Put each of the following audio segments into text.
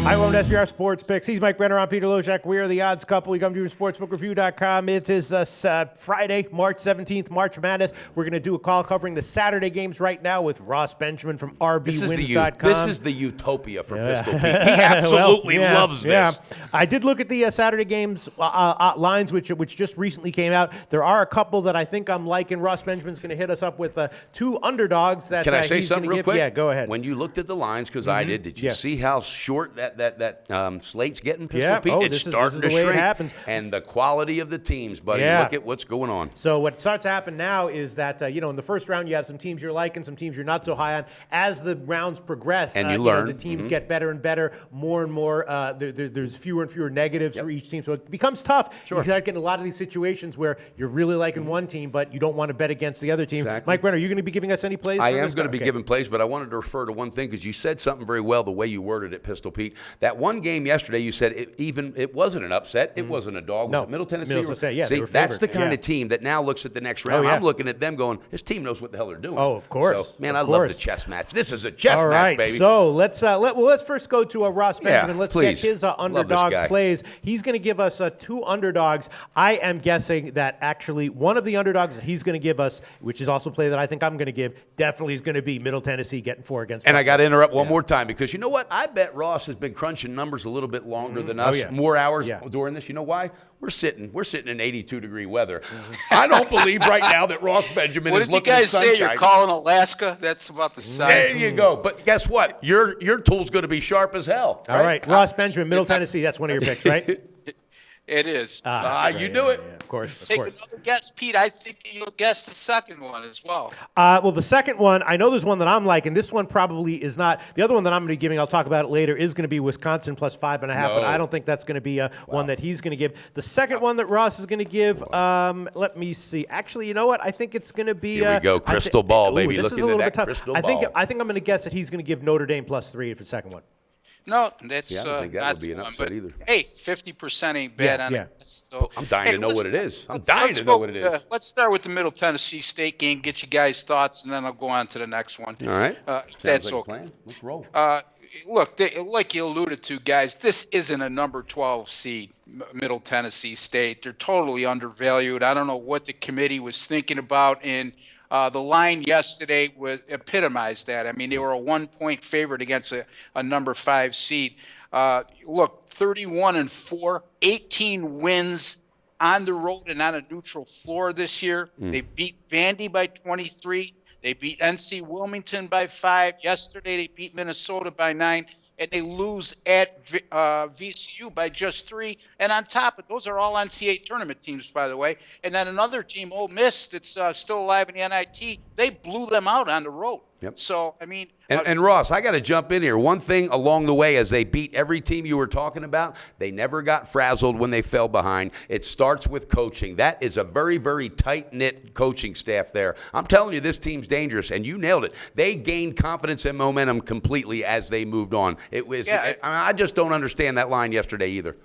Hi, welcome to SBR Sports Picks. He's Mike Brenner. I'm Peter Lozak. We are the odds couple. We come to you from sportsbookreview.com. It is Friday, March 17th, March Madness. We're going to do a call covering the Saturday games right now with Ross Benjamin from RBWins.com. This is the utopia for Pistol Pete. He absolutely loves this. Yeah. I did look at the Saturday games lines, which just recently came out. There are a couple that I think I'm liking. Ross Benjamin's going to hit us up with two underdogs. That Can I say something real quick? Yeah, go ahead. When you looked at the lines, because I did you see how short that slate's getting, Pistol Pete? It's starting to shrink. It happens. And the quality of the teams, buddy. Look at what's going on. So what starts to happen now is that, in the first round, you have some teams you're liking, some teams you're not so high on. As the rounds progress, and you learn. The teams get better and better, more and more. There's fewer and fewer negatives for each team. So it becomes tough. Sure. You start getting a lot of these situations where you're really liking one team, but you don't want to bet against the other team. Exactly. Mike Brenner, are you going to be giving us any plays? I am going to be giving plays, but I wanted to refer to one thing because you said something very well the way you worded it, Pistol Pete. That one game yesterday, you said it wasn't an upset. It wasn't a dog. Was it Middle Tennessee? See, that's the kind of team that now looks at the next round. I'm looking at them going, this team knows what the hell they're doing. Oh, of course. So, man, I love the chess match. This is a chess match, baby. So let's first go to Ross Benjamin. Let's get his underdog plays. He's going to give us two underdogs. I am guessing that actually one of the underdogs that he's going to give us, which is also a play that I think I'm going to give, definitely is going to be Middle Tennessee getting 4 against. And I got to interrupt one more time because you know what? I bet Ross has been crunching numbers a little bit longer than us, more hours during this. You know why? We're sitting in 82-degree weather. I don't believe right now that Ross Benjamin is looking at sunshine. What did you guys say? You're calling Alaska? That's about the size. There you go. But guess what? Your tool's going to be sharp as hell. All right. Ross Benjamin, Middle Tennessee. That's one of your picks, right? It is. You knew it. Yeah, of course. Take another guess, Pete. I think you'll guess the second one as well. Well, the second one, I know there's one that I'm liking. This one probably is not. The other one that I'm going to be giving, I'll talk about it later, is going to be Wisconsin plus 5.5, but I don't think that's going to be one that he's going to give. The second one that Ross is going to give, let me see. Actually, you know what? I think it's going to be. Here we go. Crystal ball, baby. This is a Looking little at bit tough. crystal I ball. think I'm going to guess that he's going to give Notre Dame plus 3 for the second one. No, that's I don't think that would be an upset either. Hey, 50% ain't bad on it. So I'm dying to know what it is. Let's start with the Middle Tennessee State game, get you guys' thoughts, and then I'll go on to the next one. All right. That's okay. Plan. Let's roll. Look, like you alluded to, guys, this isn't a number 12 seed, Middle Tennessee State. They're totally undervalued. I don't know what the committee was thinking about in the line yesterday epitomized that. I mean, they were a 1-point favorite against a number 5 seed. Look, 31-4, 18 wins on the road and on a neutral floor this year. They beat Vandy by 23. They beat NC Wilmington by 5. Yesterday, they beat Minnesota by 9. And they lose at VCU by just 3. And on top of those are all NCAA tournament teams, by the way. And then another team, Ole Miss, that's still alive in the NIT, they blew them out on the road. Yep. So, I mean. And Ross, I got to jump in here. One thing along the way, as they beat every team you were talking about, they never got frazzled when they fell behind. It starts with coaching. That is a very, very tight-knit coaching staff there. I'm telling you, this team's dangerous, and you nailed it. They gained confidence and momentum completely as they moved on. I just don't understand that line yesterday either.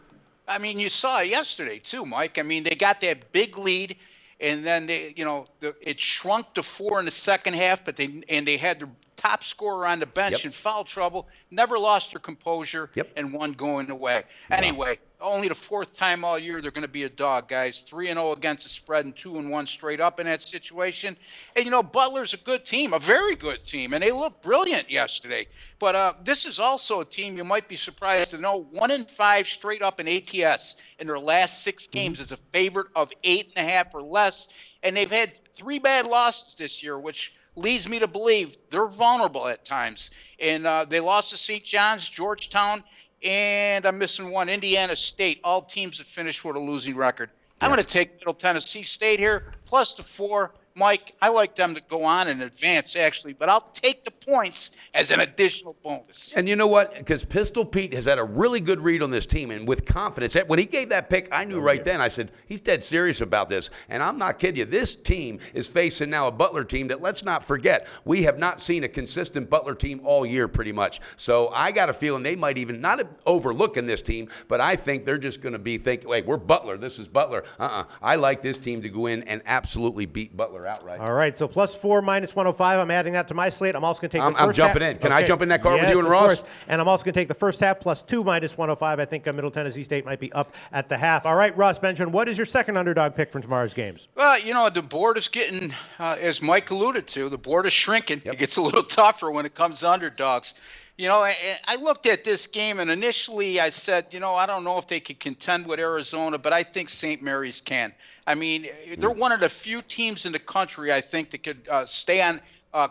I mean, you saw it yesterday too, Mike. I mean, they got that big lead, and then it shrunk to 4 in the second half. But they had their top scorer on the bench in foul trouble. Never lost their composure, and won going away. Anyway, only the 4th time all year they're going to be a dog, guys. 3-0 against the spread and 2-1 straight up in that situation. And Butler's a good team, a very good team, and they looked brilliant yesterday. But this is also a team you might be surprised to know 1-5 straight up in ATS in their last 6 games as a favorite of 8.5 or less, and they've had 3 bad losses this year, which leads me to believe they're vulnerable at times. And they lost to St. John's, Georgetown, and I'm missing one, Indiana State. All teams that finished with a losing record. I'm going to take Middle Tennessee State here, plus the 4. Mike, I like them to go on and advance, actually, but I'll take the points as an additional bonus. And you know what? Because Pistol Pete has had a really good read on this team, and with confidence. When he gave that pick, I knew then, I said, he's dead serious about this. And I'm not kidding you. This team is facing now a Butler team that, let's not forget, we have not seen a consistent Butler team all year pretty much. So I got a feeling they might even, not overlooking this team, but I think they're just going to be thinking, we're Butler. This is Butler. I like this team to go in and absolutely beat Butler Miller outright. All right, so +4 -105. I'm adding that to my slate. I'm also going to take the first I'm jumping half. in. Can I jump in that car with Yes, you and of Ross? course. And I'm also going to take the first half +2 -105. I think Middle Tennessee State might be up at the half. All right, Ross Benjamin, what is your second underdog pick from tomorrow's games? Well, the board is getting, as Mike alluded to, the board is shrinking. It gets a little tougher when it comes to underdogs. I looked at this game, and initially I said, I don't know if they could contend with Arizona, but I think St. Mary's can. I mean, they're one of the few teams in the country, I think, that could stay on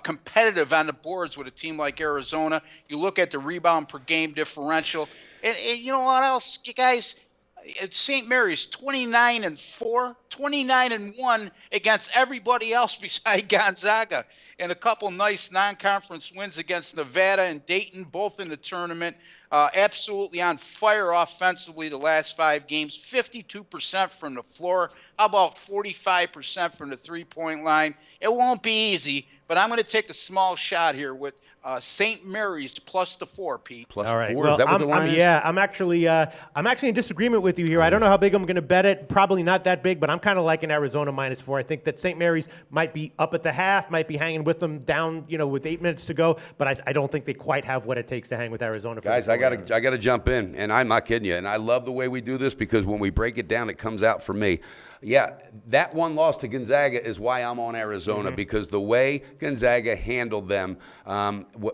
competitive on the boards with a team like Arizona. You look at the rebound per game differential. And you know what else, you guys? It's St. Mary's 29-4, 29-1 against everybody else beside Gonzaga, and a couple nice non-conference wins against Nevada and Dayton, both in the tournament. Absolutely on fire offensively the last 5 games, 52% from the floor. How about 45% from the three-point line? It won't be easy, but I'm going to take a small shot here with St. Mary's +4, Pete. +4. All right. Is Well, that what the line is? yeah, I'm actually in disagreement with you here. I don't know how big I'm going to bet it. Probably not that big, but I'm kind of liking Arizona -4. I think that St. Mary's might be up at the half, might be hanging with them down, with 8 minutes to go. But I don't think they quite have what it takes to hang with Arizona. Guys, I gotta jump in, and I'm not kidding you. And I love the way we do this because when we break it down, it comes out for me. Yeah, that one loss to Gonzaga is why I'm on Arizona, because the way Gonzaga handled them,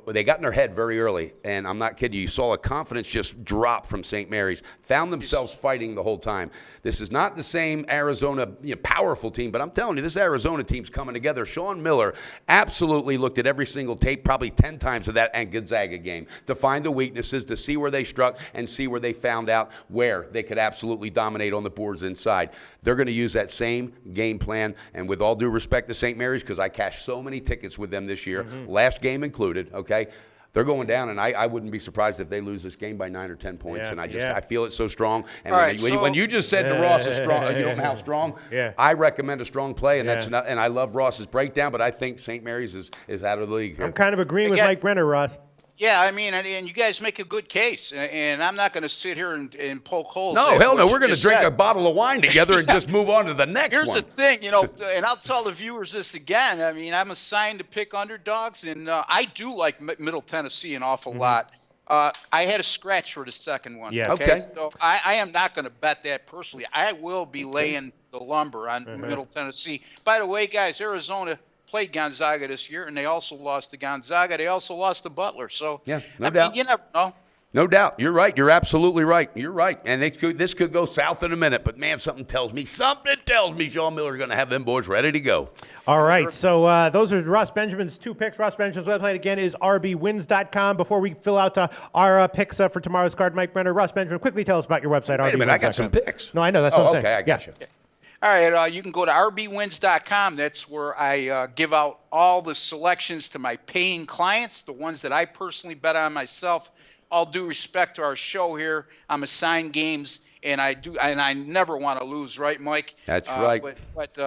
they got in their head very early, and I'm not kidding you. You saw a confidence just drop from St. Mary's, found themselves fighting the whole time. This is not the same Arizona powerful team, but I'm telling you, this Arizona team's coming together. Sean Miller absolutely looked at every single tape, probably 10 times of that and Gonzaga game, to find the weaknesses, to see where they struck, and see where they found out where they could absolutely dominate on the boards inside. They're going to use that same game plan, and with all due respect to St. Mary's, because I cashed so many tickets with them this year, last game included, okay? They're going down, and I wouldn't be surprised if they lose this game by 9 or 10 points, and I feel it so strong. And when you just said to Ross is strong, you don't know how strong, I recommend a strong play, and that's not, and I love Ross's breakdown, but I think St. Mary's is out of the league here. I'm kind of agreeing with Mike Brenner, Ross. Yeah, I mean, and you guys make a good case, and I'm not going to sit here and poke holes. No, hell no. We're going to drink a bottle of wine together and just move on to the next one. Here's the thing, and I'll tell the viewers this again. I mean, I'm assigned to pick underdogs, and I do like Middle Tennessee an awful lot. I had a scratch for the second one. Yeah. Okay. So I am not going to bet that personally. I will be laying the lumber on Middle Tennessee. By the way, guys, Arizona played Gonzaga this year, and they also lost to Gonzaga. They also lost to Butler. So, yeah, no doubt. You never know. No doubt. You're right. You're absolutely right. You're right. And this could go south in a minute, but, man, something tells me Sean Miller is going to have them boys ready to go. All right, so those are Ross Benjamin's 2 picks. Ross Benjamin's website, again, is rbwins.com. Before we fill out our picks for tomorrow's card, Mike Brenner, Ross Benjamin, quickly tell us about your website, Wait a minute, I got some picks. No, I know. That's what I'm saying. Okay, I got you. All right, you can go to rbwins.com. That's where I give out all the selections to my paying clients, the ones that I personally bet on myself. All due respect to our show here, I'm assigned games, and I never want to lose, right, Mike? That's right. But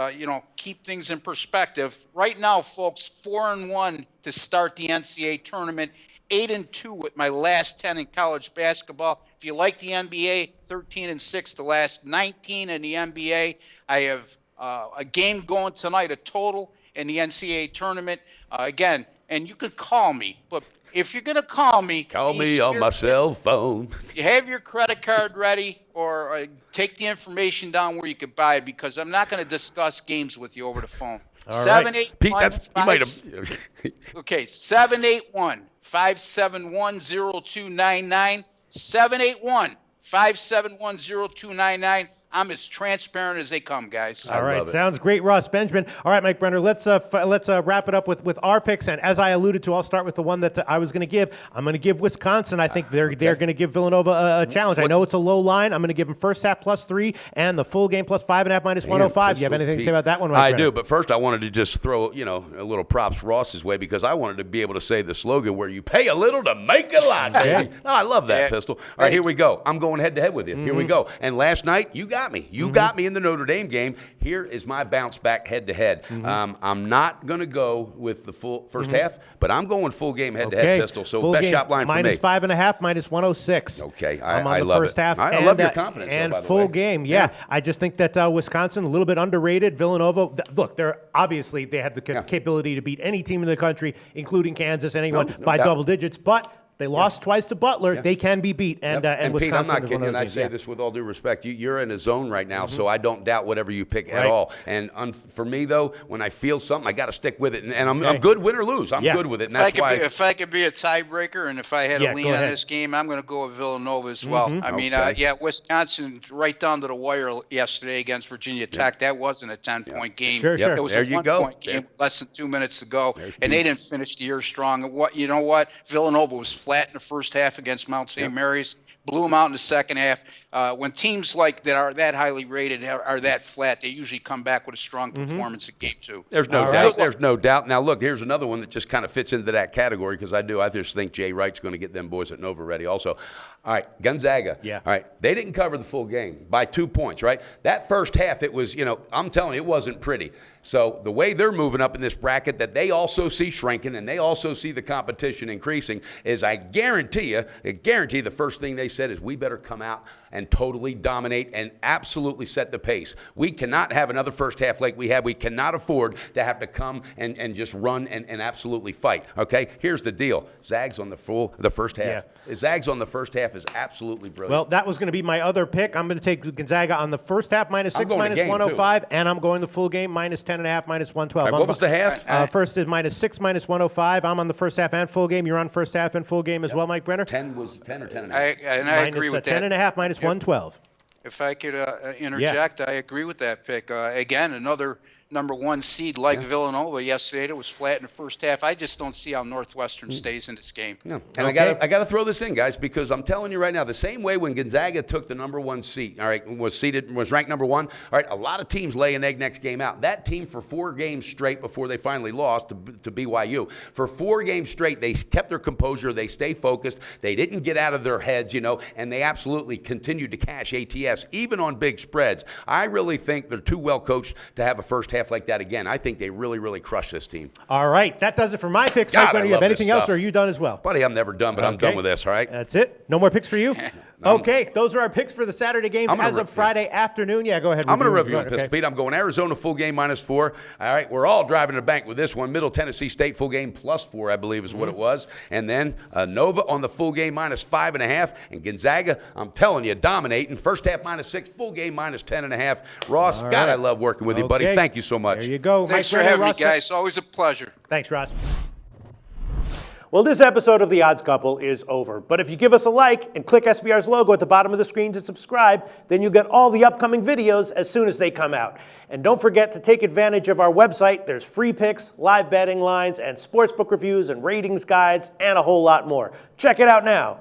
keep things in perspective. Right now, folks, 4-1 to start the NCAA tournament, 8-2 with my last 10 in college basketball. If you like the NBA, 13-6 the last 19 in the NBA. I have a game going tonight, a total in the NCAA tournament. Again, and you can call me, but if you're going to call me on my cell phone. You have your credit card ready, or take the information down where you could buy it, because I'm not going to discuss games with you over the phone. All right. Pete, you might have. Okay, 781-571-0299. 781-571-0299. I'm as transparent as they come, guys. All right, sounds great, Ross Benjamin. All right, Mike Brenner, let's wrap it up with our picks. And as I alluded to, I'll start with the one that I was going to give. I'm going to give Wisconsin. I think they're going to give Villanova a challenge. I know it's a low line. I'm going to give them first half +3 and the full game +5.5 -105. Do you have anything to say about that one, Mike I Brenner? do, but first I wanted to just throw a little props Ross's way, because I wanted to be able to say the slogan where you pay a little to make a lot, baby. Oh, I love that, Pistol. All right, here we go. I'm going head to head with you. Here we go. And last night, you guys got me. You got me in the Notre Dame game. Here is my bounce back head-to-head. I'm not going to go with the full first half, but I'm going full game head-to-head, Pistol. So full best game, shot line for me. minus 5.5, minus 106. Okay, I'm on I the love first it. half. I and, love your confidence, and though, by the full way. game, yeah. I just think that Wisconsin, a little bit underrated. Villanova, look, they're obviously they have the capability to beat any team in the country, including Kansas, anyone No by doubt. double digits, but they lost twice to Butler. They can be beat, and And Pete, Wisconsin I'm not is kidding one you, of and I those say teams. this with all due respect. You're in a zone right now, so I don't doubt whatever you pick at Right. all. And for me, though, when I feel something, I got to stick with it. And I'm good, win or lose. I'm good with it, and that's why. If I could be a tiebreaker, and if I had Yeah, a lean go on ahead. this game, I'm going to go with Villanova as well. I mean, Okay. Wisconsin right down to the wire yesterday against Virginia Tech. That wasn't a 10-point game. Sure, sure. It was There a you go. 1-point game, with less than 2 minutes to go, There's and two. they didn't finish the year strong. And you know what? Villanova was flat in the first half against Mount St. Mary's. Blew them out in the second half. When teams like that are that highly rated are that flat, they usually come back with a strong performance in game 2. There's no All doubt. right. There's no doubt. Now, look, here's another one that just kind of fits into that category because I just think Jay Wright's going to get them boys at Nova ready also. All right, Gonzaga. Yeah. All right, they didn't cover the full game by 2 points, right? That first half, it was, I'm telling you, it wasn't pretty. So the way they're moving up in this bracket that they also see shrinking and they also see the competition increasing is I guarantee the first thing they said is we better come out and totally dominate and absolutely set the pace. We cannot have another first half like we had. We cannot afford to have to come and just run and absolutely fight, okay? Here's the deal. Zags on the first half. Yeah. Zags on the first half is absolutely brilliant. Well, that was going to be my other pick. I'm going to take Gonzaga on the first half, minus I'm 6, going minus to game, 105, and I'm going the full game, minus 10.5, minus 112. All right, what was the half? First is minus 6, minus 105. I'm on the first half and full game. You're on first half and full game as well, Mike Brenner? 10 or 10 and a half. I agree with that. 10.5, minus 112. If I could interject, I agree with that pick. Again, another number 1 seed like Villanova yesterday. It was flat in the first half. I just don't see how Northwestern stays in this game. No. And Okay. I got to throw this in, guys, because I'm telling you right now, the same way when Gonzaga took the number 1 seat, all right, was ranked number 1. All right, a lot of teams lay an egg next game out. That team for 4 games straight before they finally lost to BYU. For 4 games straight, they kept their composure. They stay focused. They didn't get out of their heads, and they absolutely continued to cash ATS, even on big spreads. I really think they're too well coached to have a first half like that again. I think they really, really crushed this team. All right, that does it for my picks. God, Mike Brenner, I you have love anything this else, stuff. or are you done as well? Buddy, I'm never done, but I'm done with this, all right? That's it? No more picks for you? Okay, those are our picks for the Saturday games as of Friday afternoon. Yeah, go ahead. I'm going to review them, them, Pistol Pete. I'm going Arizona full game minus 4. All right, we're all driving to the bank with this one. Middle Tennessee State full game plus 4, I believe is what it was. And then Nova on the full game minus 5.5. And Gonzaga, I'm telling you, dominating. First half minus 6, full game minus 10.5. Ross, God, I love working with you, buddy. Okay. Thank you so much. There you go. Thanks Mike for Brenner, having me, Ross, guys. Always a pleasure. Thanks, Ross. Well, this episode of The Odds Couple is over. But if you give us a like and click SBR's logo at the bottom of the screen to subscribe, then you'll get all the upcoming videos as soon as they come out. And don't forget to take advantage of our website. There's free picks, live betting lines, and sportsbook reviews and ratings guides, and a whole lot more. Check it out now.